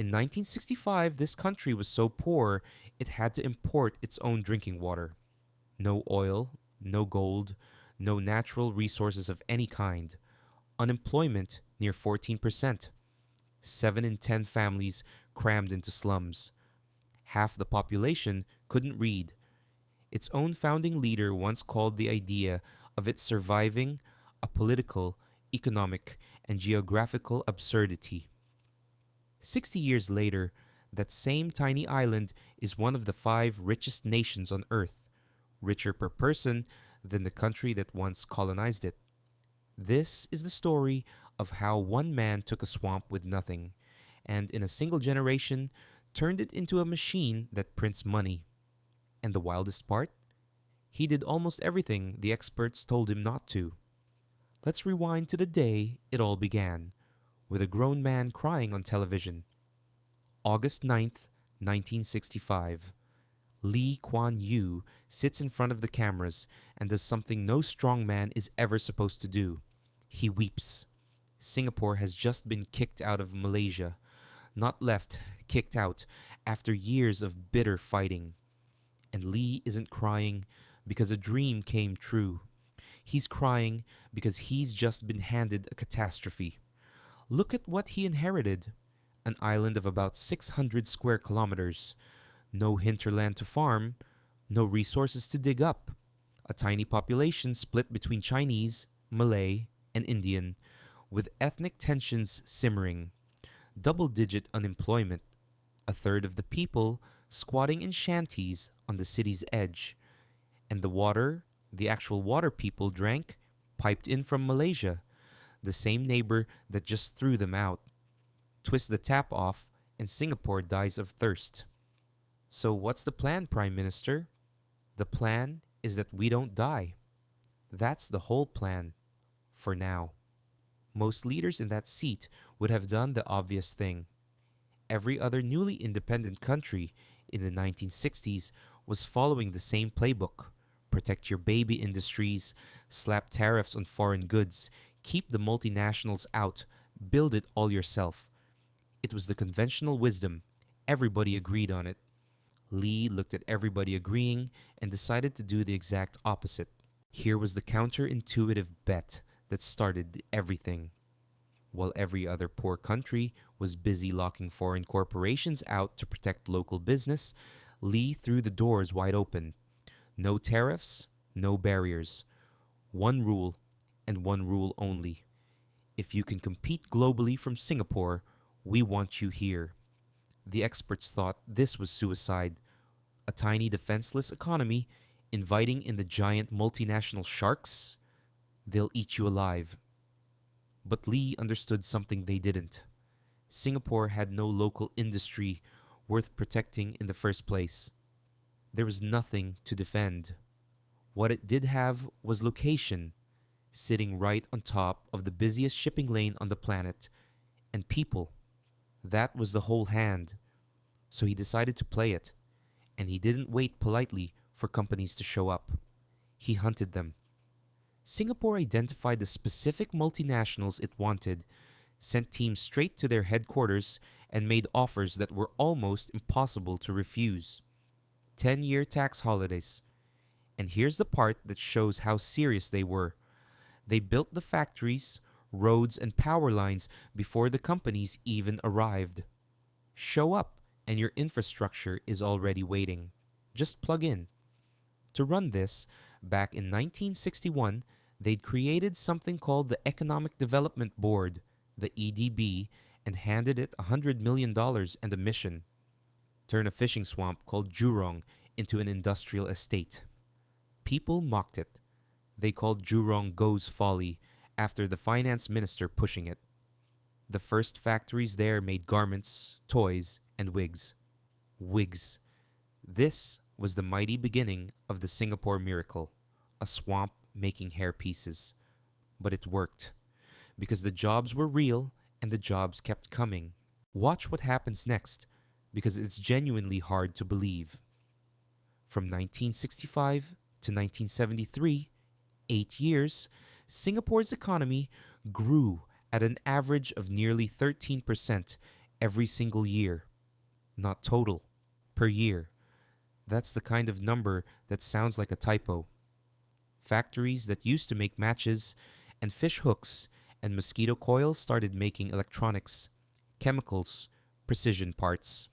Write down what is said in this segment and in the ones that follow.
In 1965, this country was so poor it had to import its own drinking water. No oil, no gold, no natural resources of any kind. Unemployment near 14%. 7 in 10 families crammed into slums. Half the population couldn't read. Its own founding leader once called the idea of its surviving a political, economic, and geographical absurdity. 60 years later, that same tiny island is one of the 5 richest nations on Earth, richer per person than the country that once colonized it. This is the story of how one man took a swamp with nothing, and in a single generation turned it into a machine that prints money. And the wildest part? He did almost everything the experts told him not to. Let's rewind to the day it all began, with a grown man crying on television. August 9th, 1965. Lee Kuan Yew sits in front of the cameras and does something no strong man is ever supposed to do. He weeps. Singapore has just been kicked out of Malaysia. Not left, kicked out, after years of bitter fighting. And Lee isn't crying because a dream came true. He's crying because he's just been handed a catastrophe. Look at what he inherited: an island of about 600 square kilometers, no hinterland to farm, no resources to dig up, a tiny population split between Chinese, Malay, and Indian, with ethnic tensions simmering, double-digit unemployment, a third of the people squatting in shanties on the city's edge, and the water the actual water people drank piped in from Malaysia, the same neighbor that just threw them out. Twist the tap off, and Singapore dies of thirst. So, what's the plan, Prime Minister? The plan is that we don't die. That's the whole plan. For now. Most leaders in that seat would have done the obvious thing. Every other newly independent country in the 1960s was following the same playbook. Protect your baby industries, slap tariffs on foreign goods, keep the multinationals out, build it all yourself. It was the conventional wisdom. Everybody agreed on it. Lee looked at everybody agreeing and decided to do the exact opposite. Here was the counterintuitive bet that started everything. While every other poor country was busy locking foreign corporations out to protect local business, Lee threw the doors wide open. No tariffs, no barriers. One rule, and one rule only. If you can compete globally from Singapore, we want you here. The experts thought this was suicide. A tiny defenseless economy inviting in the giant multinational sharks? They'll eat you alive. But Lee understood something they didn't. Singapore had no local industry worth protecting in the first place. There was nothing to defend. What it did have was location, sitting right on top of the busiest shipping lane on the planet, and people. That was the whole hand. So he decided to play it, and he didn't wait politely for companies to show up. He hunted them. Singapore identified the specific multinationals it wanted, sent teams straight to their headquarters, and made offers that were almost impossible to refuse. 10-year tax holidays. And here's the part that shows how serious they were. They built the factories, roads, and power lines before the companies even arrived. Show up, and your infrastructure is already waiting. Just plug in. To run this, back in 1961, they'd created something called the Economic Development Board, the EDB, and handed it $100 million and a mission. Turn a fishing swamp called Jurong into an industrial estate. People mocked it. They called Jurong Go's folly after the finance minister pushing it. The first factories there made garments, toys, and wigs. Wigs. This was the mighty beginning of the Singapore miracle, a swamp making hairpieces. But it worked, because the jobs were real and the jobs kept coming. Watch what happens next, because it's genuinely hard to believe. From 1965 to 1973, 8 years, Singapore's economy grew at an average of nearly 13%, every single year, not total, per year. That's the kind of number that sounds like a typo. Factories that used to make matches and fish hooks and mosquito coils started making electronics, chemicals, precision parts.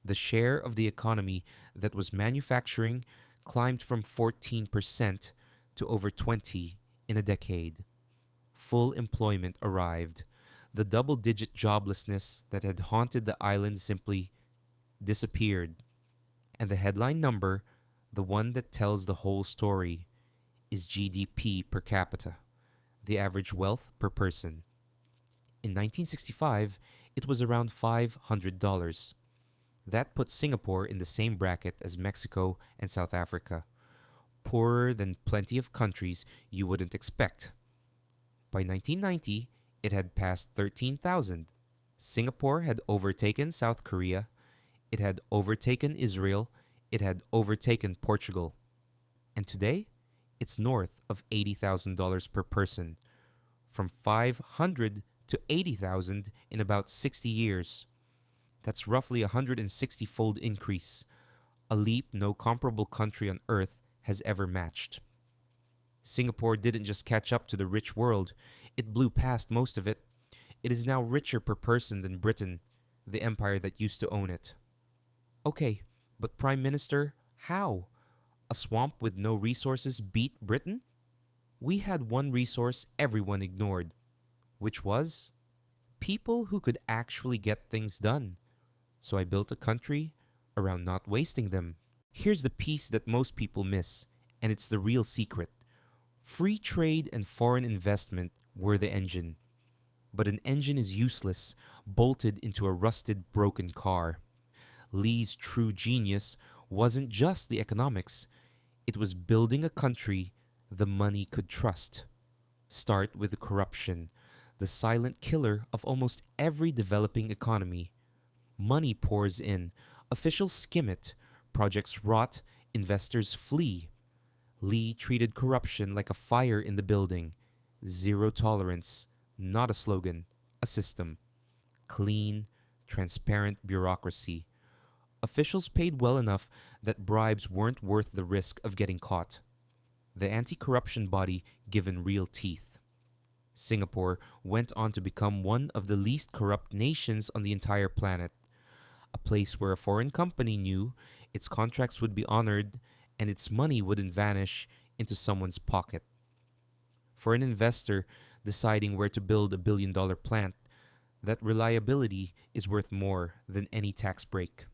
The share of the economy that was manufacturing climbed from 14% to over 20 in a decade. Full employment arrived. The double-digit joblessness that had haunted the island simply disappeared. And the headline number, the one that tells the whole story, is GDP per capita, the average wealth per person. In 1965, it was around $500. That put Singapore in the same bracket as Mexico and South Africa, poorer than plenty of countries you wouldn't expect. By 1990, it had passed 13,000. Singapore had overtaken South Korea, it had overtaken Israel, it had overtaken Portugal. And today, it's north of $80,000 per person, from 500 to 80,000 in about 60 years. That's roughly a 160-fold increase, a leap no comparable country on earth has ever matched. Singapore didn't just catch up to the rich world, it blew past most of it. It is now richer per person than Britain, the empire that used to own it. Okay, but Prime Minister, how? A swamp with no resources beat Britain? We had one resource everyone ignored, which was people who could actually get things done. So I built a country around not wasting them. Here's the piece that most people miss, and it's the real secret. Free trade and foreign investment were the engine. But an engine is useless, bolted into a rusted, broken car. Lee's true genius wasn't just the economics. It was building a country the money could trust. Start with the corruption, the silent killer of almost every developing economy. Money pours in, officials skim it, projects rot, investors flee. Lee treated corruption like a fire in the building. Zero tolerance, not a slogan, a system. Clean, transparent bureaucracy. Officials paid well enough that bribes weren't worth the risk of getting caught. The anti-corruption body given real teeth. Singapore went on to become one of the least corrupt nations on the entire planet. A place where a foreign company knew its contracts would be honored and its money wouldn't vanish into someone's pocket. For an investor deciding where to build $1 billion plant, that reliability is worth more than any tax break.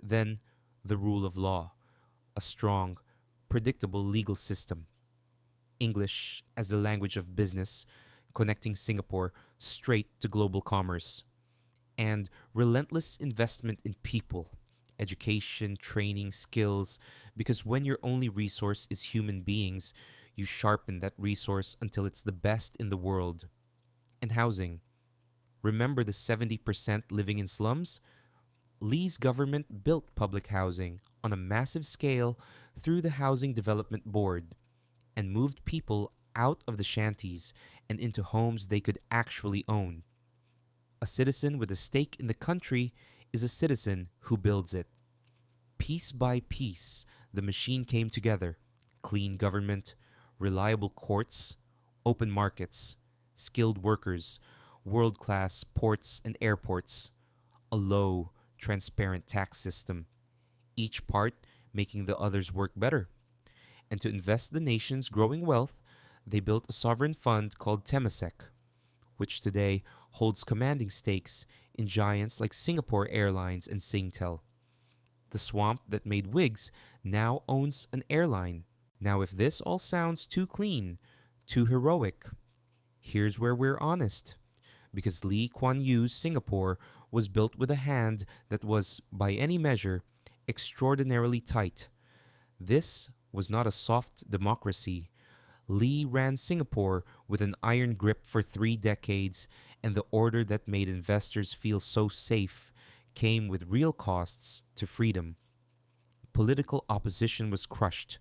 Then, the rule of law, a strong, predictable legal system. English as the language of business, connecting Singapore straight to global commerce. And relentless investment in people, education, training, skills, because when your only resource is human beings, you sharpen that resource until it's the best in the world. And housing. Remember the 70% living in slums? Lee's government built public housing on a massive scale through the Housing Development Board and moved people out of the shanties and into homes they could actually own. A citizen with a stake in the country is a citizen who builds it. Piece by piece, the machine came together. Clean government, reliable courts, open markets, skilled workers, world-class ports and airports, a low, transparent tax system, each part making the others work better. And to invest the nation's growing wealth, they built a sovereign fund called Temasek, which today holds commanding stakes in giants like Singapore Airlines and Singtel. The swamp that made wigs now owns an airline. Now, if this all sounds too clean, too heroic, here's where we're honest. Because Lee Kuan Yew's Singapore was built with a hand that was, by any measure, extraordinarily tight. This was not a soft democracy. Lee ran Singapore with an iron grip for 3 decades, and the order that made investors feel so safe came with real costs to freedom. Political opposition was crushed.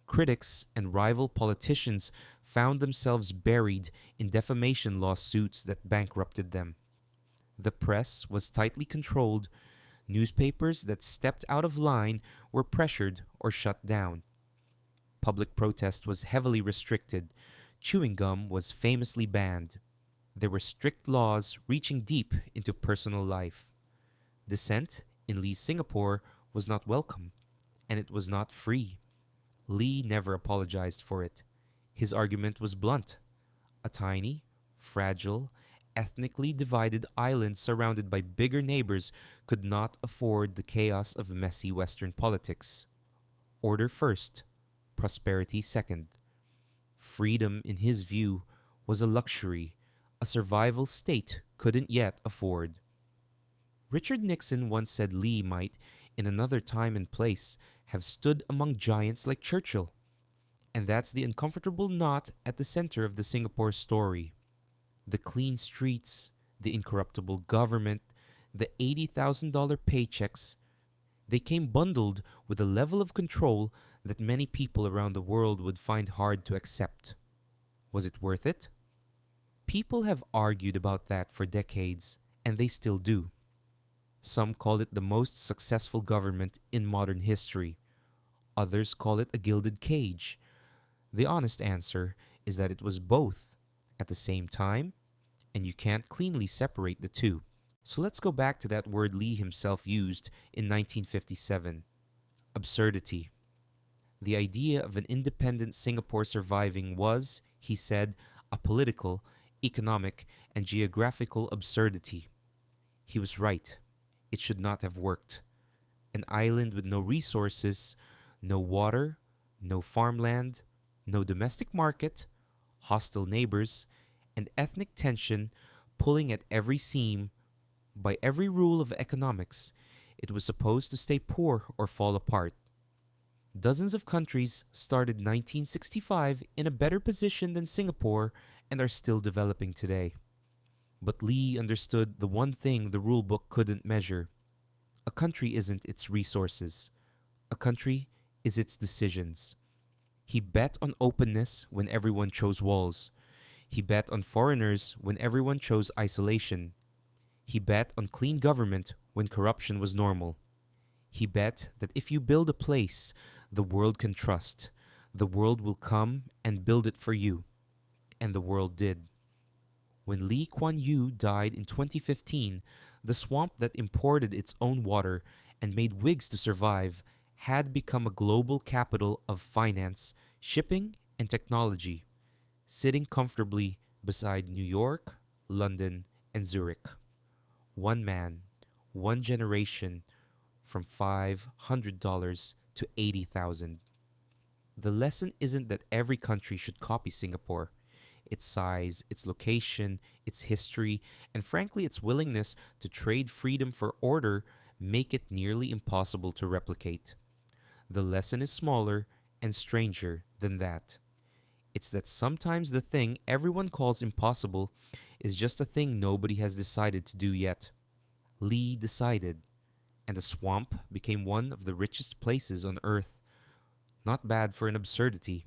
Critics and rival politicians found themselves buried in defamation lawsuits that bankrupted them. The press was tightly controlled. Newspapers that stepped out of line were pressured or shut down. Public protest was heavily restricted. Chewing gum was famously banned. There were strict laws reaching deep into personal life. Dissent in Lee's Singapore was not welcome, and it was not free. Lee never apologized for it. His argument was blunt. A tiny, fragile, ethnically divided island surrounded by bigger neighbors could not afford the chaos of messy Western politics. Order first, prosperity second. Freedom, in his view, was a luxury a survival state couldn't yet afford. Richard Nixon once said Lee might, in another time and place, have stood among giants like Churchill. And that's the uncomfortable knot at the center of the Singapore story. The clean streets, the incorruptible government, the $80,000 paychecks, they came bundled with a level of control that many people around the world would find hard to accept. Was it worth it? People have argued about that for decades, and they still do. Some call it the most successful government in modern history. Others call it a gilded cage. The honest answer is that it was both at the same time, and you can't cleanly separate the two. So let's go back to that word Lee himself used in 1957, absurdity. The idea of an independent Singapore surviving was, he said, a political, economic, and geographical absurdity. He was right. It should not have worked. An island with no resources, no water, no farmland, no domestic market, hostile neighbors, and ethnic tension pulling at every seam. By every rule of economics, it was supposed to stay poor or fall apart. Dozens of countries started 1965 in a better position than Singapore and are still developing today. But Lee understood the one thing the rulebook couldn't measure. A country isn't its resources. A country is its decisions. He bet on openness when everyone chose walls. He bet on foreigners when everyone chose isolation. He bet on clean government when corruption was normal. He bet that if you build a place the world can trust, the world will come and build it for you. And the world did. When Lee Kuan Yew died in 2015, the swamp that imported its own water and made wigs to survive had become a global capital of finance, shipping, and technology, sitting comfortably beside New York, London, and Zurich. One man, one generation, from $500 to $80,000. The lesson isn't that every country should copy Singapore. Its size, its location, its history, and frankly its willingness to trade freedom for order make it nearly impossible to replicate. The lesson is smaller and stranger than that. It's that sometimes the thing everyone calls impossible is just a thing nobody has decided to do yet. Lee decided, and the swamp became one of the richest places on earth. Not bad for an absurdity.